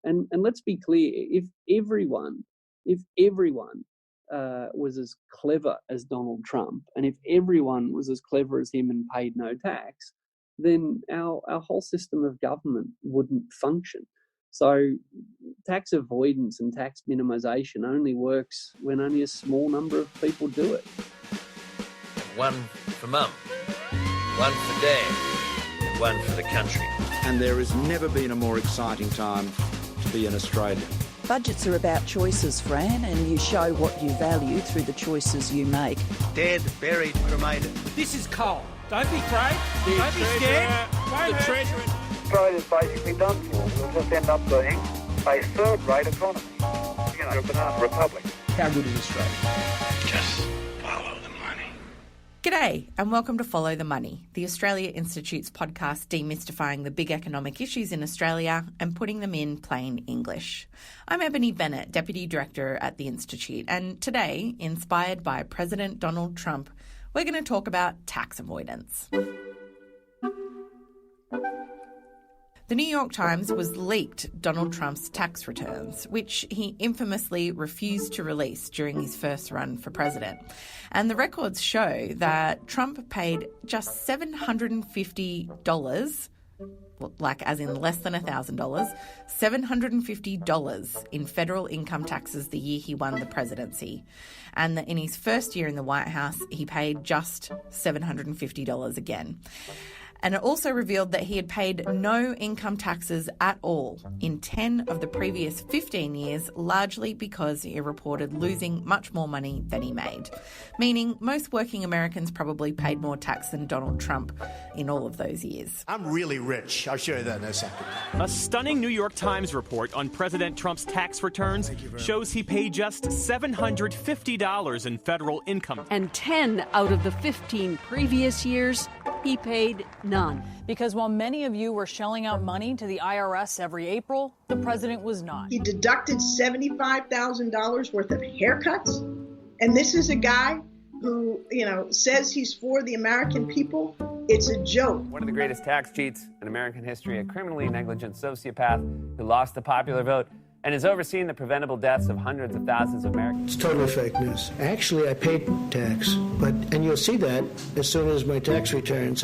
And let's be clear, if everyone was as clever as Donald Trump, and if everyone was as clever as him and paid no tax, then our whole system of government wouldn't function. So tax avoidance and tax minimisation only works when only a small number of people do it. One for mum, one for dad, and one for the country. And there has never been a more exciting time to be an Australian. Budgets are about choices, Fran, and you show what you value through the choices you make. Dead, buried, cremated. This is coal. Don't be afraid. Don't be scared. The treasurer. Australia's basically done for. We'll just end up being a third-rate economy. You know, a banana republic. How good is Australia? Just follow the money. G'day and welcome to Follow the Money, the Australia Institute's podcast demystifying the big economic issues in Australia and putting them in plain English. I'm Ebony Bennett, Deputy Director at the Institute, and today, inspired by President Donald Trump, we're going to talk about tax avoidance. The New York Times was leaked Donald Trump's tax returns, which he infamously refused to release during his first run for president. And the records show that Trump paid just $750, like as in less than $1,000, $750 in federal income taxes the year he won the presidency. And that in his first year in the White House, he paid just $750 again. And it also revealed that he had paid no income taxes at all in 10 of the previous 15 years, largely because he reported losing much more money than he made. Meaning most working Americans probably paid more tax than Donald Trump in all of those years. I'm really rich. I'll show you that in a second. A stunning New York Times report on President Trump's tax returns shows he paid just $750 in federal income. And 10 out of the 15 previous years, he paid none. Because while many of you were shelling out money to the IRS every April, the president was not. He deducted $75,000 worth of haircuts. And this is a guy who, says he's for the American people. It's a joke. One of the greatest tax cheats in American history, a criminally negligent sociopath who lost the popular vote and has overseen the preventable deaths of hundreds of thousands of Americans. It's totally fake news. Actually, I paid tax, and you'll see that as soon as my tax returns.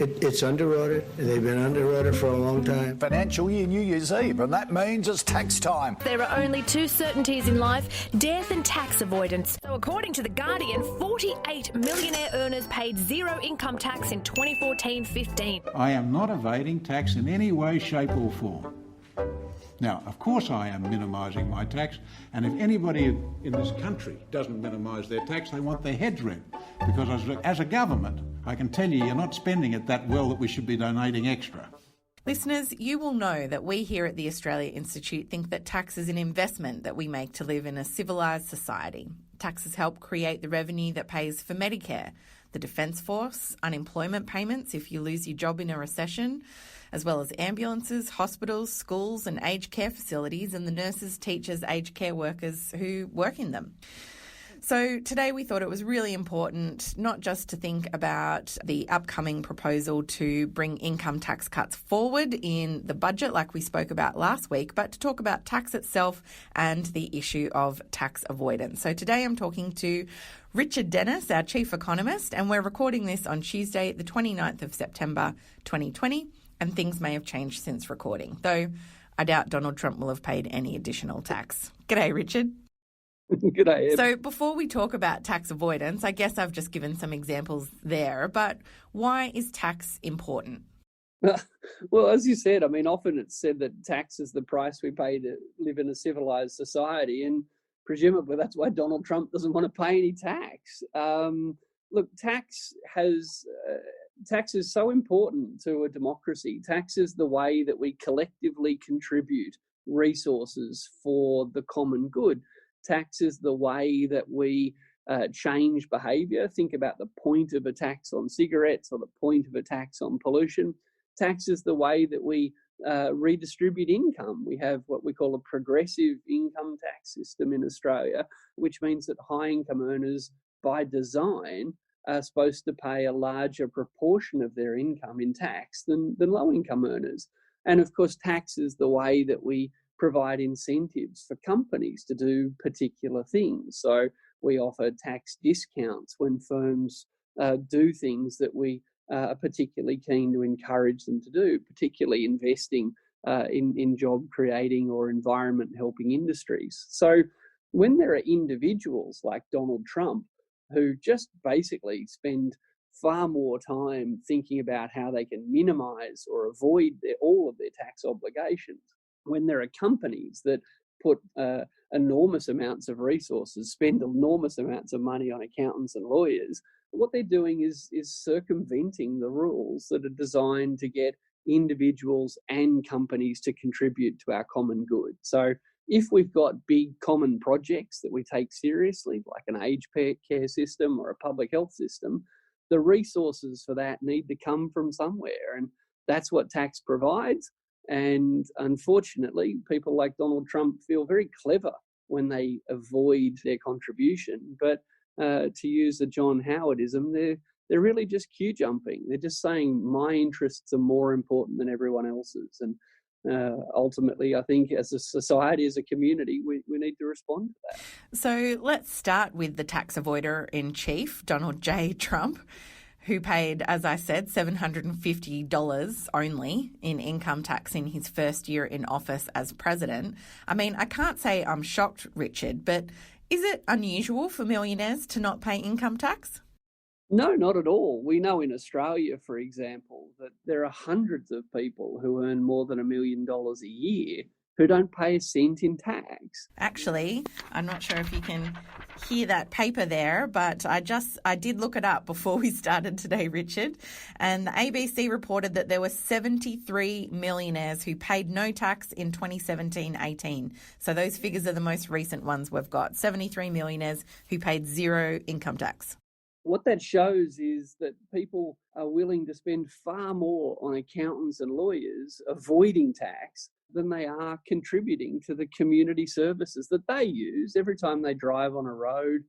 It's under audit. They've been under audit for a long time. Financial year, New Year's Eve, and that means it's tax time. There are only two certainties in life, death and tax avoidance. So according to The Guardian, 48 millionaire earners paid zero income tax in 2014-15. I am not evading tax in any way, shape or form. Now, of course I am minimising my tax, and if anybody in this country doesn't minimise their tax, they want their heads read. Because as a government, I can tell you, you're not spending it that well that we should be donating extra. Listeners, you will know that we here at the Australia Institute think that tax is an investment that we make to live in a civilised society. Taxes help create the revenue that pays for Medicare, the Defence Force, unemployment payments if you lose your job in a recession, as well as ambulances, hospitals, schools and aged care facilities and the nurses, teachers, aged care workers who work in them. So today we thought it was really important not just to think about the upcoming proposal to bring income tax cuts forward in the budget like we spoke about last week, but to talk about tax itself and the issue of tax avoidance. So today I'm talking to Richard Dennis, our chief economist, and we're recording this on Tuesday, the 29th of September 2020. And things may have changed since recording, though I doubt Donald Trump will have paid any additional tax. G'day, Richard. G'day, Ed. So before we talk about tax avoidance, I guess I've just given some examples there, but why is tax important? Well, as you said, often it's said that tax is the price we pay to live in a civilised society, and presumably that's why Donald Trump doesn't want to pay any tax. Look, tax is so important to a democracy. Tax is the way that we collectively contribute resources for the common good. Tax is the way that we change behaviour. Think about the point of a tax on cigarettes or the point of a tax on pollution. Tax is the way that we redistribute income. We have what we call a progressive income tax system in Australia, which means that high income earners, by design, are supposed to pay a larger proportion of their income in tax than low income earners. And of course, tax is the way that we provide incentives for companies to do particular things. So we offer tax discounts when firms do things that we are particularly keen to encourage them to do, particularly investing in job creating or environment helping industries. So when there are individuals like Donald Trump who just basically spend far more time thinking about how they can minimize or avoid all of their tax obligations, when there are companies that put enormous amounts of resources, spend enormous amounts of money on accountants and lawyers, what they're doing is circumventing the rules that are designed to get individuals and companies to contribute to our common good. So if we've got big common projects that we take seriously, like an aged care system or a public health system, the resources for that need to come from somewhere. And that's what tax provides. And unfortunately, people like Donald Trump feel very clever when they avoid their contribution. But to use a John Howardism, they're really just queue jumping. They're just saying my interests are more important than everyone else's. And ultimately, I think as a society, as a community, we need to respond to that. So let's start with the tax avoider in chief, Donald J. Trump, who paid, as I said, $750 only in income tax in his first year in office as president. I mean, I can't say I'm shocked, Richard, but is it unusual for millionaires to not pay income tax? No, not at all. We know in Australia, for example, that there are hundreds of people who earn more than $1 million a year who don't pay a cent in tax. Actually, I'm not sure if you can hear that paper there, but I did look it up before we started today, Richard, and the ABC reported that there were 73 millionaires who paid no tax in 2017-18. So those figures are the most recent ones we've got. 73 millionaires who paid zero income tax. What that shows is that people are willing to spend far more on accountants and lawyers avoiding tax than they are contributing to the community services that they use every time they drive on a road,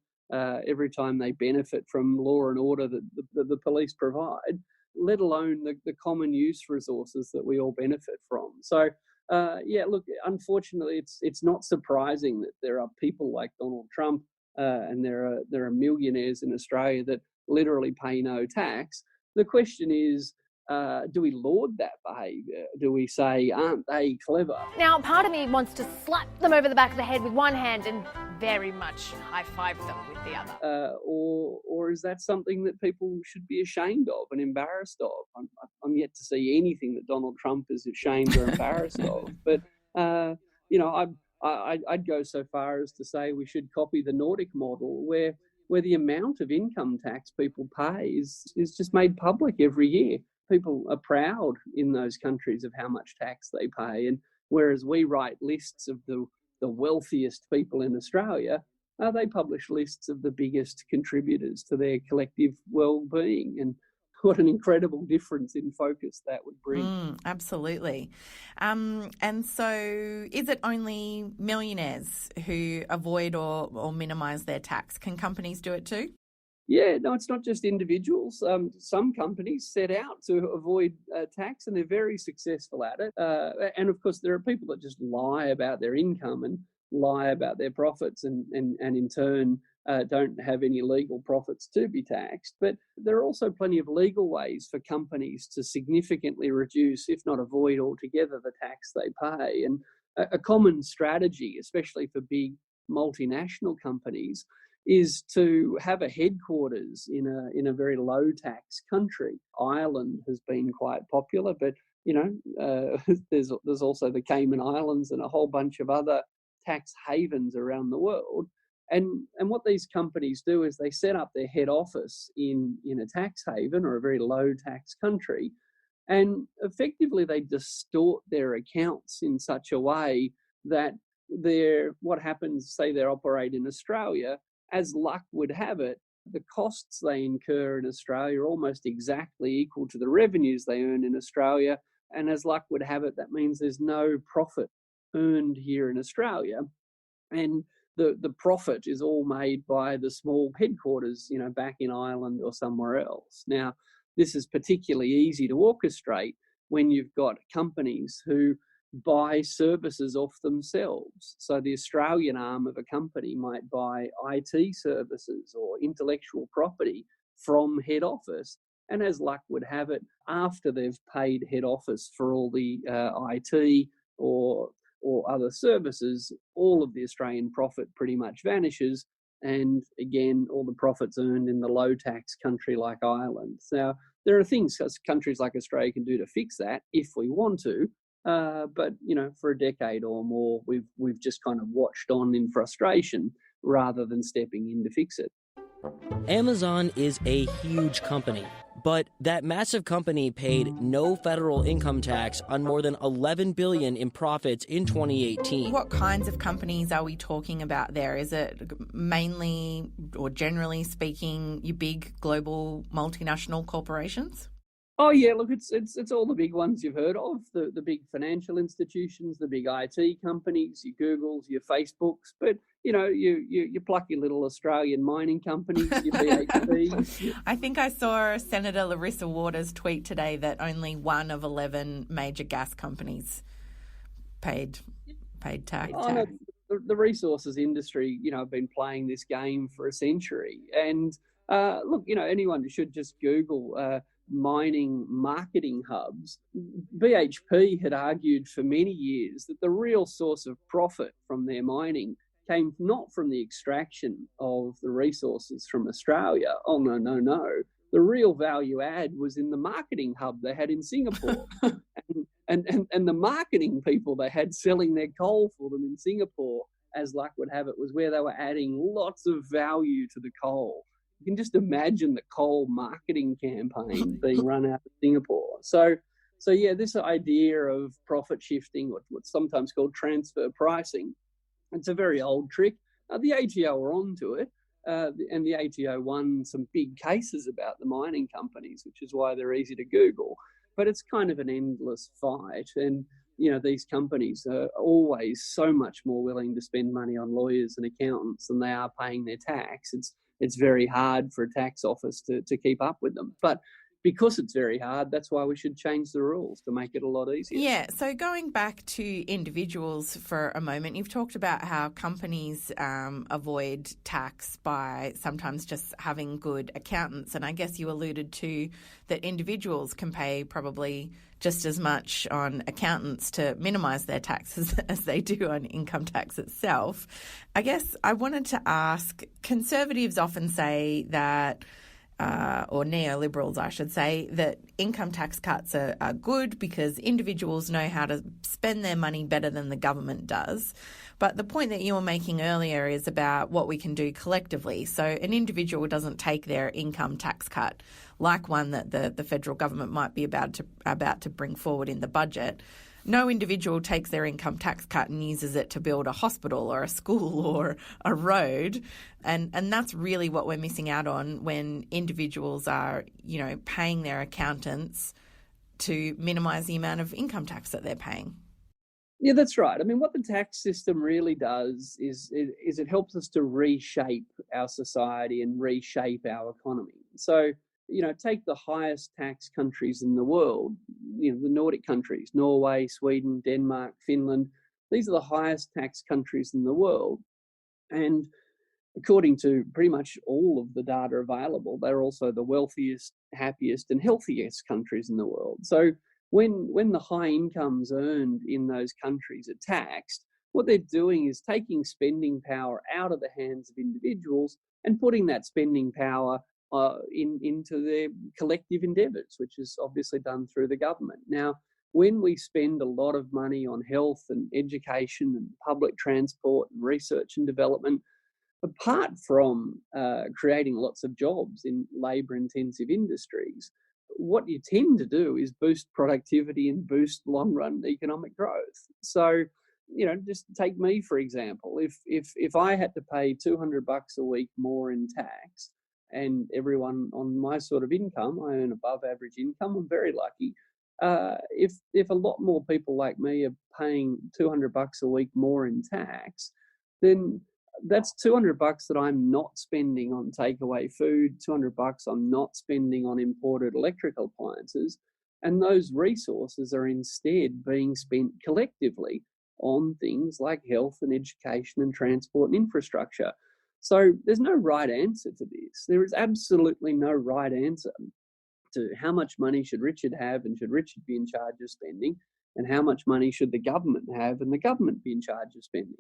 every time they benefit from law and order that the police provide, let alone the common use resources that we all benefit from. So, look, unfortunately, it's not surprising that there are people like Donald Trump and there are millionaires in Australia that literally pay no tax. The question is, do we laud that behaviour? Do we say, aren't they clever? Now, part of me wants to slap them over the back of the head with one hand and very much high-five them with the other. Or is that something that people should be ashamed of and embarrassed of? I'm yet to see anything that Donald Trump is ashamed or embarrassed of. But, I'd go so far as to say we should copy the Nordic model where the amount of income tax people pay is just made public every year. People are proud in those countries of how much tax they pay. And whereas we write lists of the wealthiest people in Australia, they publish lists of the biggest contributors to their collective well-being. And what an incredible difference in focus that would bring. Absolutely. And so is it only millionaires who avoid or minimise their tax? Can companies do it too? Yeah, no, it's not just individuals. Some companies set out to avoid tax and they're very successful at it. And of course, there are people that just lie about their income and lie about their profits and in turn don't have any legal profits to be taxed. But there are also plenty of legal ways for companies to significantly reduce, if not avoid altogether, the tax they pay. And a common strategy, especially for big multinational companies, is to have a headquarters in a very low tax country. Ireland has been quite popular, but there's also the Cayman Islands and a whole bunch of other tax havens around the world. And what these companies do is they set up their head office in a tax haven or a very low tax country, and effectively they distort their accounts in such a way that what happens, say they operate in Australia, as luck would have it, the costs they incur in Australia are almost exactly equal to the revenues they earn in Australia. And as luck would have it, that means there's no profit earned here in Australia. And the profit is all made by the small headquarters, back in Ireland or somewhere else. Now, this is particularly easy to orchestrate when you've got companies who buy services off themselves. So the Australian arm of a company might buy IT services or intellectual property from head office. And as luck would have it, after they've paid head office for all the IT or other services, all of the Australian profit pretty much vanishes. And again, all the profits earned in the low tax country like Ireland. Now, there are things countries like Australia can do to fix that if we want to. But for a decade or more, we've just kind of watched on in frustration rather than stepping in to fix it. Amazon is a huge company, but that massive company paid no federal income tax on more than $11 billion in profits in 2018. What kinds of companies are we talking about there? Is it mainly, or generally speaking, your big global multinational corporations? Oh yeah, look, it's all the big ones you've heard of, the big financial institutions, the big IT companies, your Googles, your Facebooks, but your plucky little Australian mining companies, your BHPs. I think I saw Senator Larissa Waters tweet today that only 1 of 11 major gas companies paid tax. No, the resources industry, have been playing this game for a century, and look, anyone should just Google mining marketing hubs. BHP had argued for many years that the real source of profit from their mining came not from the extraction of the resources from Australia. Oh, no. The real value add was in the marketing hub they had in Singapore. and the marketing people they had selling their coal for them in Singapore, as luck would have it, was where they were adding lots of value to the coal. You can just imagine the coal marketing campaign being run out of Singapore. So yeah, this idea of profit shifting, what's sometimes called transfer pricing, it's a very old trick. The ATO are onto it, and the ATO won some big cases about the mining companies, which is why they're easy to Google. But it's kind of an endless fight, and these companies are always so much more willing to spend money on lawyers and accountants than they are paying their tax. It's very hard for a tax office to keep up with them. But because it's very hard, that's why we should change the rules to make it a lot easier. Yeah, so going back to individuals for a moment, you've talked about how companies avoid tax by sometimes just having good accountants. And I guess you alluded to that individuals can pay probably just as much on accountants to minimise their taxes as they do on income tax itself. I guess I wanted to ask, conservatives often say that or neoliberals, I should say, that income tax cuts are good because individuals know how to spend their money better than the government does. But the point that you were making earlier is about what we can do collectively. So an individual doesn't take their income tax cut, like one that the federal government might be about to bring forward in the budget. No individual takes their income tax cut and uses it to build a hospital or a school or a road. And that's really what we're missing out on when individuals are, paying their accountants to minimise the amount of income tax that they're paying. Yeah, that's right. I mean, what the tax system really does is it helps us to reshape our society and reshape our economy. So, take the highest tax countries in the world, the Nordic countries, Norway, Sweden, Denmark, Finland. These are the highest tax countries in the world. And according to pretty much all of the data available, they're also the wealthiest, happiest and healthiest countries in the world. So when the high incomes earned in those countries are taxed, what they're doing is taking spending power out of the hands of individuals and putting that spending power into their collective endeavours, which is obviously done through the government. Now, when we spend a lot of money on health and education and public transport and research and development, apart from creating lots of jobs in labour-intensive industries, what you tend to do is boost productivity and boost long-run economic growth. So, just take me, for example. If I had to pay $200 a week more in tax, and everyone on my sort of income, I earn above average income, I'm very lucky. If a lot more people like me are paying $200 a week more in tax, then that's $200 that I'm not spending on takeaway food, $200 I'm not spending on imported electrical appliances, And those resources are instead being spent collectively on things like health and education and transport and infrastructure. So there's no right answer to this. There is absolutely no right answer to how much money should Richard have and should Richard be in charge of spending, and how much money should the government have and the government be in charge of spending.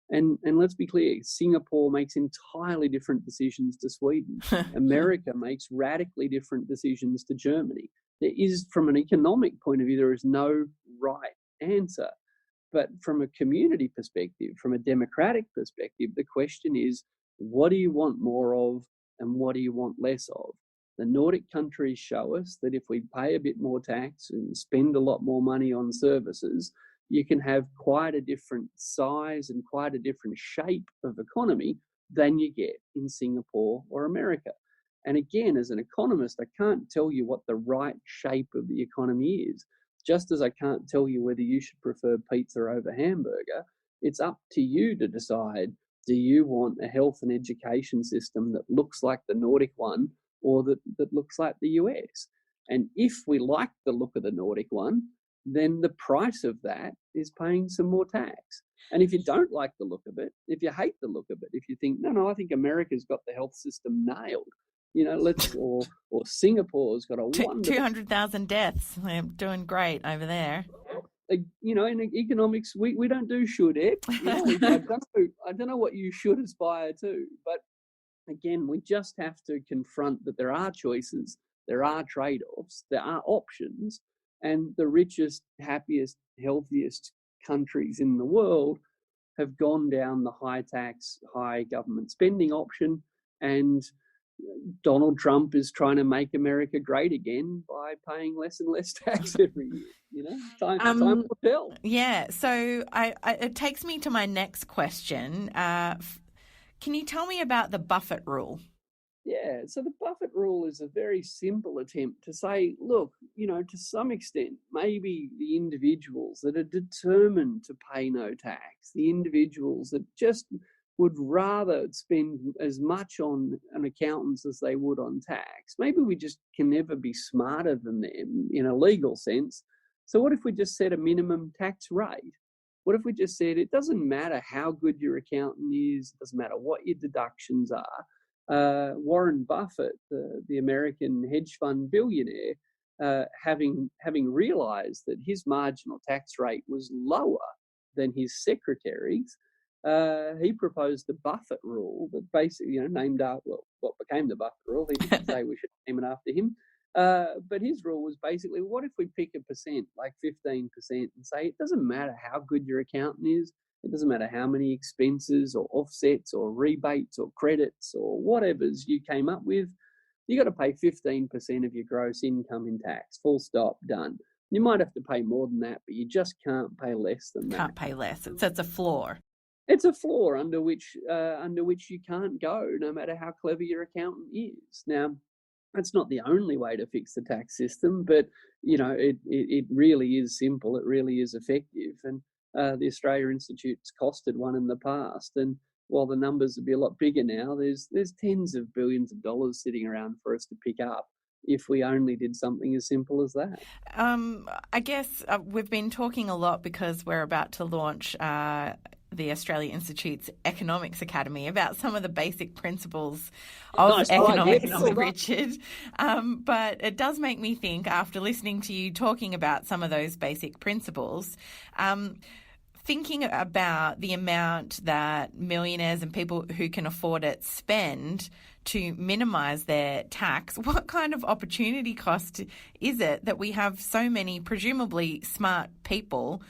And let's be clear, Singapore makes entirely different decisions to Sweden. America makes radically different decisions to Germany. There is, from an economic point of view, there is no right answer. But from a community perspective, from a democratic perspective, the question is, what do you want more of and what do you want less of? The Nordic countries show us that if we pay a bit more tax and spend a lot more money on services, you can have quite a different size and quite a different shape of economy than you get in Singapore or America. And again, as an economist, I can't tell you what the right shape of the economy is. Just as I can't tell you whether you should prefer pizza over hamburger, it's up to you to decide, do you want a health and education system that looks like the Nordic one or that looks like the US? And if we like the look of the Nordic one, then the price of that is paying some more tax. And if you don't like the look of it, if you hate the look of it, if you think, no, I think America's got the health system nailed, or Singapore's got a wonderful 200,000 deaths. They're doing great over there. In economics, we don't do should, Ed. I don't know what you should aspire to, but again, we just have to confront that there are choices, there are trade-offs, there are options, and the richest, happiest, healthiest countries in the world have gone down the high tax, high government spending option, and Donald Trump is trying to make America great again by paying less and less tax every year. Time will tell. Yeah, so it takes me to my next question. Can you tell me about the Buffett rule? Yeah, so the Buffett rule is a very simple attempt to say, look, to some extent, maybe the individuals that are determined to pay no tax, the individuals that just would rather spend as much on accountants as they would on tax, maybe we just can never be smarter than them in a legal sense. So what if we just set a minimum tax rate? What if we just said it doesn't matter how good your accountant is, it doesn't matter what your deductions are. Warren Buffett, the American hedge fund billionaire, having realised that his marginal tax rate was lower than his secretary's, he proposed the Buffett rule that basically, named after what became the Buffett rule. He didn't say we should name it after him. But his rule was basically, what if we pick a percent, like 15%, and say it doesn't matter how good your accountant is, it doesn't matter how many expenses or offsets or rebates or credits or whatever's you came up with, you got to pay 15% of your gross income in tax, full stop, done. You might have to pay more than that, but you just can't pay less than that. Can't pay less. It's a floor. It's a floor under which you can't go, no matter how clever your accountant is. Now, that's not the only way to fix the tax system, but it really is simple. It really is effective, and the Australia Institute's costed one in the past. And while the numbers would be a lot bigger now, there's tens of billions of dollars sitting around for us to pick up if we only did something as simple as that. I guess we've been talking a lot because we're about to launch the Australia Institute's Economics Academy about some of the basic principles of economics, Richard. But it does make me think, after listening to you talking about some of those basic principles, thinking about the amount that millionaires and people who can afford it spend to minimise their tax, what kind of opportunity cost is it that we have so many presumably smart people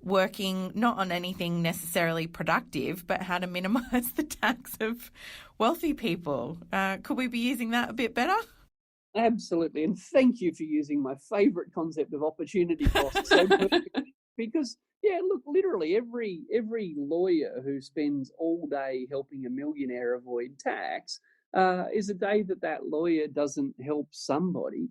working not on anything necessarily productive, but how to minimise the tax of wealthy people? Could we be using that a bit better? Absolutely, and thank you for using my favourite concept of opportunity cost so perfectly. Because, look, literally every lawyer who spends all day helping a millionaire avoid tax is a day that lawyer doesn't help somebody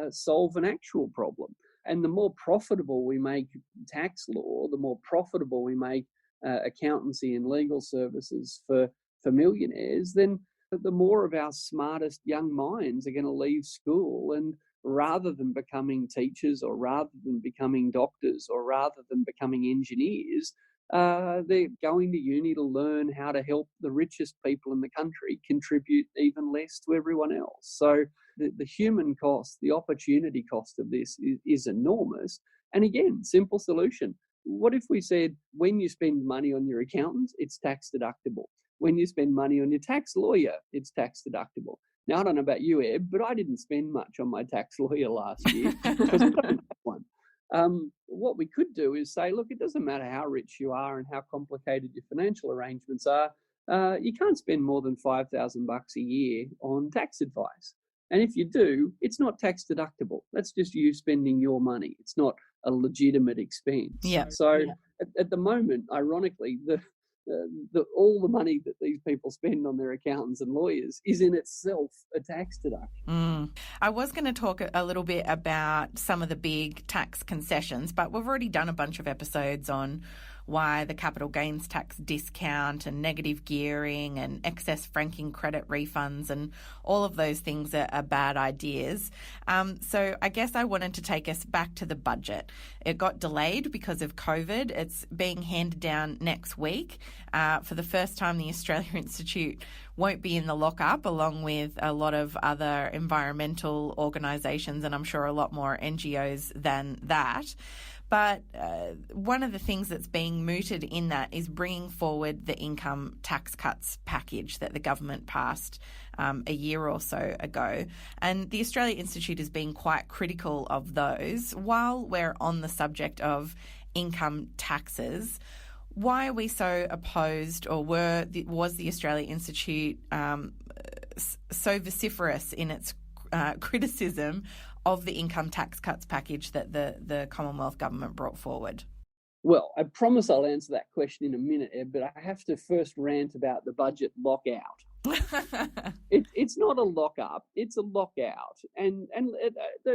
solve an actual problem. And the more profitable we make tax law, the more profitable we make accountancy and legal services for millionaires, then the more of our smartest young minds are going to leave school and rather than becoming teachers or rather than becoming doctors or rather than becoming engineers, they're going to uni to learn how to help the richest people in the country contribute even less to everyone else. So the human cost, the opportunity cost of this is enormous. And again, simple solution. What if we said, when you spend money on your accountant, it's tax deductible? When you spend money on your tax lawyer, it's tax deductible. Now, I don't know about you, Eb, but I didn't spend much on my tax lawyer last year because I don't have one. What we could do is say, look, it doesn't matter how rich you are and how complicated your financial arrangements are. You can't spend more than $5,000 a year on tax advice. And if you do, it's not tax deductible. That's just you spending your money. It's not a legitimate expense. Yeah. So at the moment, ironically, all the money that these people spend on their accountants and lawyers is in itself a tax deduction. I was going to talk a little bit about some of the big tax concessions, but we've already done a bunch of episodes on why the capital gains tax discount and negative gearing and excess franking credit refunds and all of those things are bad ideas. So I guess I wanted to take us back to the budget. It got delayed because of COVID. It's being handed down next week. For the first time, the Australia Institute won't be in the lockup, along with a lot of other environmental organisations and I'm sure a lot more NGOs than that. But one of the things that's being mooted in that is bringing forward the income tax cuts package that the government passed a year or so ago. And the Australia Institute has been quite critical of those. While we're on the subject of income taxes, why are we so opposed, or was the Australia Institute so vociferous in its criticism of the income tax cuts package that the Commonwealth government brought forward? Well, I promise I'll answer that question in a minute, Ed, but I have to first rant about the budget lockout. It's not a lockup, it's a lockout. And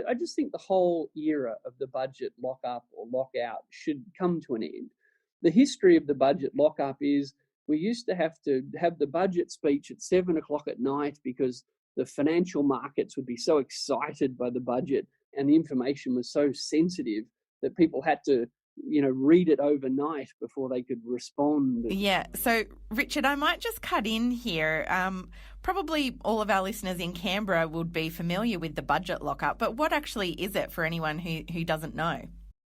I just think the whole era of the budget lockup or lockout should come to an end. The history of the budget lockup is we used to have the budget speech at 7 o'clock at night because the financial markets would be so excited by the budget and the information was so sensitive that people had to, read it overnight before they could respond. Yeah. So, Richard, I might just cut in here. Probably all of our listeners in Canberra would be familiar with the budget lockup, but what actually is it for anyone who doesn't know?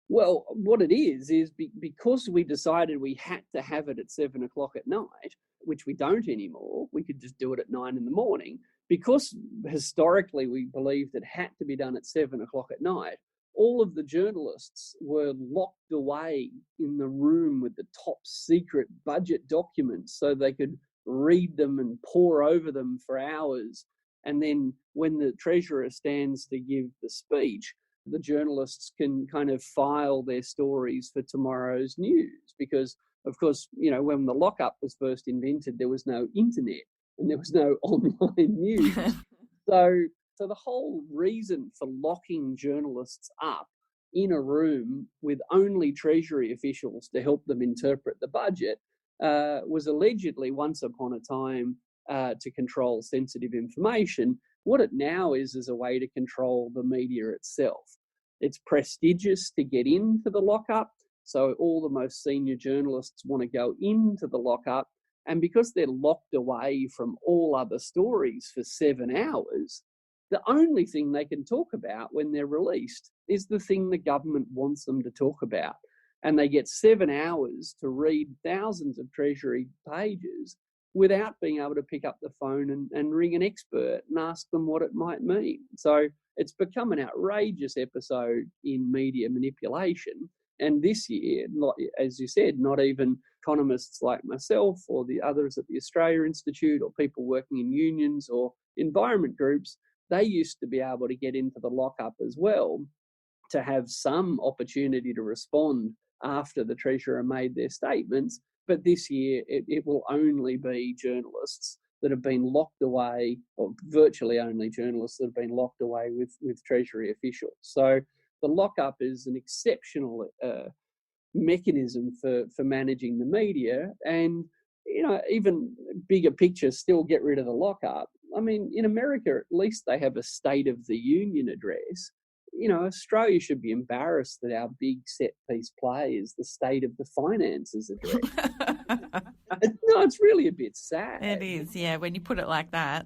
Well, what it is because we decided we had to have it at 7 o'clock at night, which we don't anymore. We could just do it at 9 in the morning. Because historically we believed it had to be done at 7 o'clock at night, all of the journalists were locked away in the room with the top secret budget documents so they could read them and pore over them for hours. And then when the Treasurer stands to give the speech, the journalists can kind of file their stories for tomorrow's news. Because, of course, when the lockup was first invented, there was no internet. And there was no online news. So the whole reason for locking journalists up in a room with only Treasury officials to help them interpret the budget was allegedly once upon a time to control sensitive information. What it now is a way to control the media itself. It's prestigious to get into the lockup, so all the most senior journalists want to go into the lockup. And because they're locked away from all other stories for 7 hours, the only thing they can talk about when they're released is the thing the government wants them to talk about. And they get 7 hours to read thousands of Treasury pages without being able to pick up the phone and ring an expert and ask them what it might mean. So it's become an outrageous episode in media manipulation. And this year, as you said, not even economists like myself or the others at the Australia Institute or people working in unions or environment groups, they used to be able to get into the lockup as well to have some opportunity to respond after the Treasurer made their statements. But this year, it will only be journalists that have been locked away, or virtually only journalists that have been locked away with Treasury officials. So the lockup is an exceptional mechanism for managing the media. And, even bigger picture, still get rid of the lockup. I mean, in America, at least they have a State of the Union address. You know, Australia should be embarrassed that our big set-piece play is the State of the Finances address. No, it's really a bit sad. It is, yeah, when you put it like that.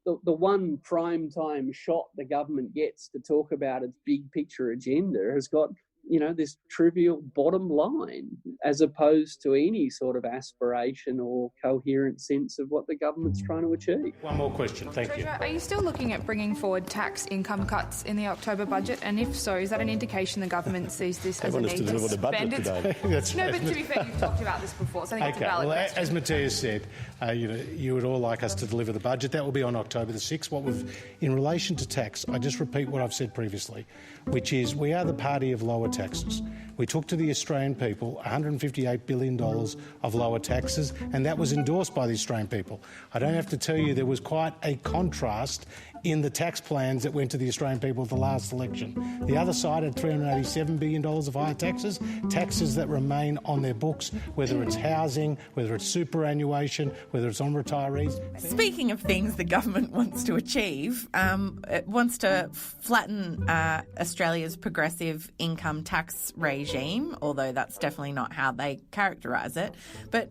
The one prime time shot the government gets to talk about its big picture agenda has got, you know, this trivial bottom line, as opposed to any sort of aspiration or coherent sense of what the government's trying to achieve. One more question, thank you. Are you still looking at bringing forward tax income cuts in the October budget? And if so, is that an indication the government sees this as a need to spend its... No, but to be fair, you've talked about this before, so I think it's a valid question. As Matthias said, you would all like us to deliver the budget. That will be on October the 6th. In relation to tax, I just repeat what I've said previously, which is we are the party of lower taxes. We took to the Australian people $158 billion of lower taxes, and that was endorsed by the Australian people. I don't have to tell you there was quite a contrast in the tax plans that went to the Australian people at the last election. The other side had $387 billion of higher taxes, taxes that remain on their books, whether it's housing, whether it's superannuation, whether it's on retirees. Speaking of things the government wants to achieve, it wants to flatten Australia's progressive income tax regime, although that's definitely not how they characterise it. But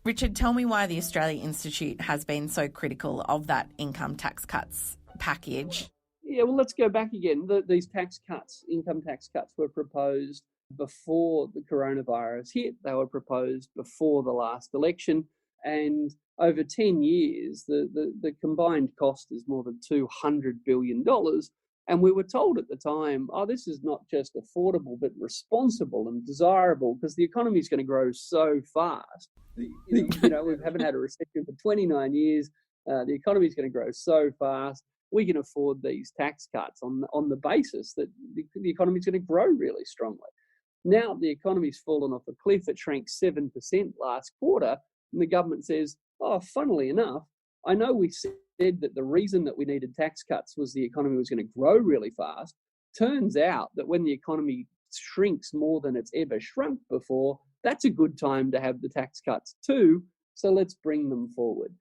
Richard, tell me why the Australia Institute has been so critical of that income tax cuts package. Yeah, well, let's go back again. These tax cuts, income tax cuts, were proposed before the coronavirus hit. They were proposed before the last election. And over 10 years, the combined cost is more than $200 billion. And we were told at the time, this is not just affordable, but responsible and desirable, because the economy is going to grow so fast. We haven't had a recession for 29 years. The economy is going to grow so fast. We can afford these tax cuts on the basis that the economy is going to grow really strongly. Now the economy's fallen off a cliff. It shrank 7% last quarter. And the government says, funnily enough, I know we said that the reason that we needed tax cuts was the economy was going to grow really fast. Turns out that when the economy shrinks more than it's ever shrunk before, that's a good time to have the tax cuts too. So let's bring them forward.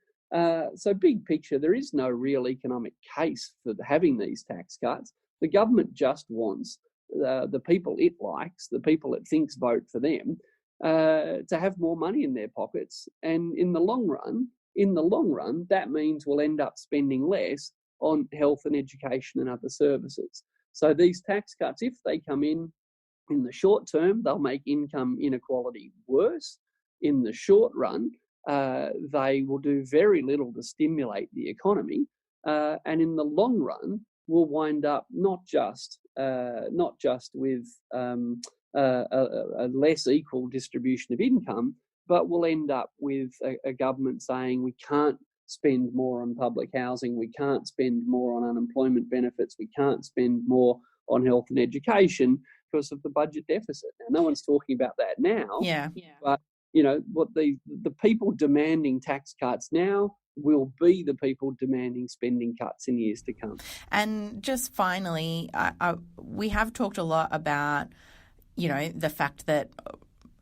So big picture, there is no real economic case for having these tax cuts. The government just wants the people it likes, the people it thinks vote for them, to have more money in their pockets. And in the long run, that means we'll end up spending less on health and education and other services. So these tax cuts, if they come in the short term, they'll make income inequality worse. In the short run, they will do very little to stimulate the economy. And in the long run, we'll wind up not just with a less equal distribution of income, but we'll end up with a government saying we can't spend more on public housing, we can't spend more on unemployment benefits, we can't spend more on health and education because of the budget deficit. Now, no one's talking about that now. Yeah. But what the people demanding tax cuts now will be the people demanding spending cuts in years to come. And just finally, we have talked a lot about, the fact that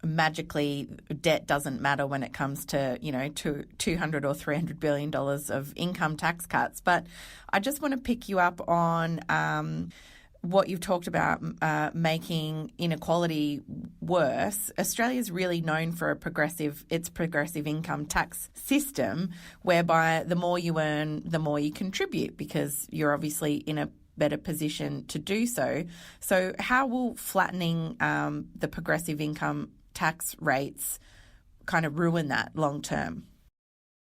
magically debt doesn't matter when it comes to, to $200 or $300 billion of income tax cuts. But I just want to pick you up on what you've talked about, making inequality worse. Australia's really known for its progressive income tax system, whereby the more you earn, the more you contribute, because you're obviously in a better position to do so. So how will flattening the progressive income tax rates kind of ruin that long term?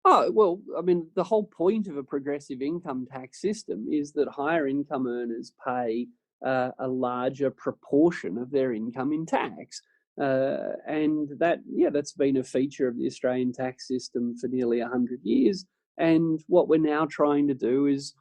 Oh, well, I mean, the whole point of a progressive income tax system is that higher income earners pay a larger proportion of their income in tax. And that's been a feature of the Australian tax system for nearly 100 years. And what we're now trying to do is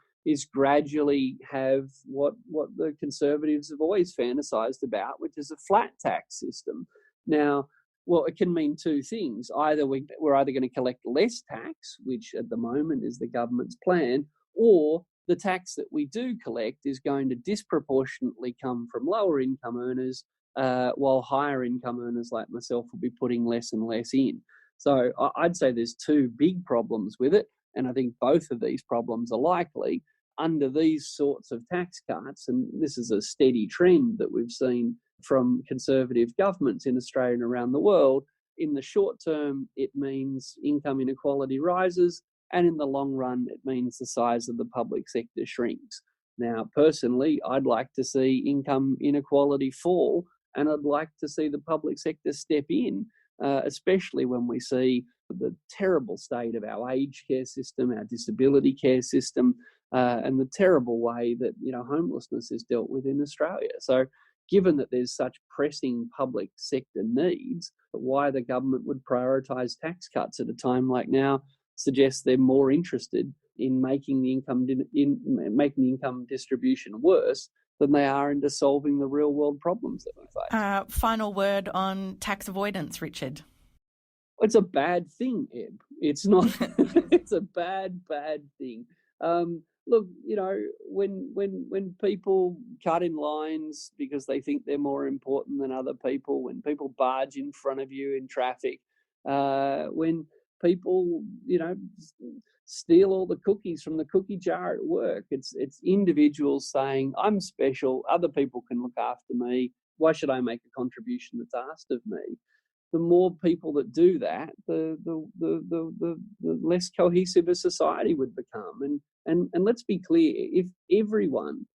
gradually have what the Conservatives have always fantasised about, which is a flat tax system. Now, well, it can mean two things. Either we're either going to collect less tax, which at the moment is the government's plan, or the tax that we do collect is going to disproportionately come from lower income earners, while higher income earners like myself will be putting less and less in. So I'd say there's two big problems with it. And I think both of these problems are likely under these sorts of tax cuts. And this is a steady trend that we've seen from Conservative governments in Australia and around the world. In the short term, it means income inequality rises, and in the long run, it means the size of the public sector shrinks. Now, personally, I'd like to see income inequality fall, and I'd like to see the public sector step in, especially when we see the terrible state of our aged care system, our disability care system, and the terrible way that homelessness is dealt with in Australia. So, given that there's such pressing public sector needs, why the government would prioritise tax cuts at a time like now suggests they're more interested in making the income distribution worse than they are into solving the real world problems that we face. Final word on tax avoidance, Richard. It's a bad thing, Eb. It's not. It's a bad thing. Look, when people cut in lines because they think they're more important than other people, when people barge in front of you in traffic, when people, steal all the cookies from the cookie jar at work, it's individuals saying, I'm special, other people can look after me, why should I make a contribution that's asked of me? The more people that do that, the less cohesive a society would become. And let's be clear: if everyone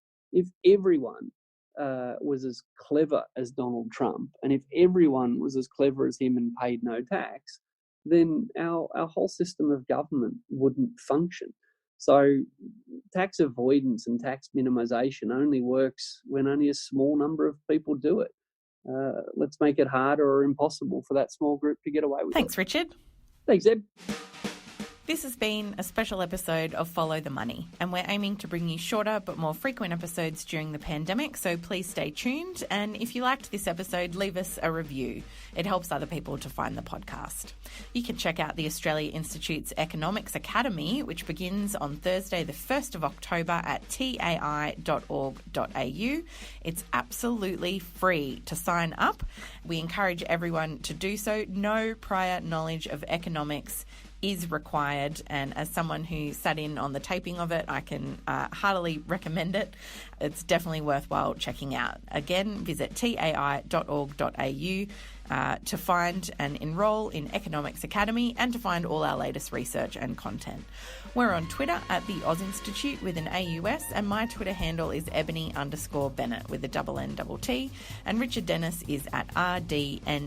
was as clever as Donald Trump, and if everyone was as clever as him and paid no tax, then our whole system of government wouldn't function. So tax avoidance and tax minimisation only works when only a small number of people do it. Let's make it harder or impossible for that small group to get away with it. Thanks, Richard. Thanks, Eb. This has been a special episode of Follow the Money, and we're aiming to bring you shorter but more frequent episodes during the pandemic, so please stay tuned. And if you liked this episode, leave us a review. It helps other people to find the podcast. You can check out the Australia Institute's Economics Academy, which begins on Thursday the 1st of October at tai.org.au. It's absolutely free to sign up. We encourage everyone to do so. No prior knowledge of economics is required, and as someone who sat in on the taping of it, I can heartily recommend it. It's definitely worthwhile checking out. Again, visit tai.org.au to find and enrol in Economics Academy and to find all our latest research and content. We're on Twitter at the Oz Institute with an AUS, and my Twitter handle is Ebony_Bennett with a NNT, and Richard Dennis is at RDNS_TAI.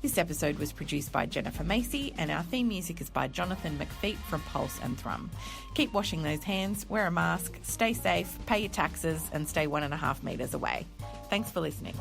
This episode was produced by Jennifer Macey, and our theme music is by Jonathan McFeet from Pulse and Thrum. Keep washing those hands, wear a mask, stay safe, pay your taxes, and stay 1.5 metres away. Thanks for listening.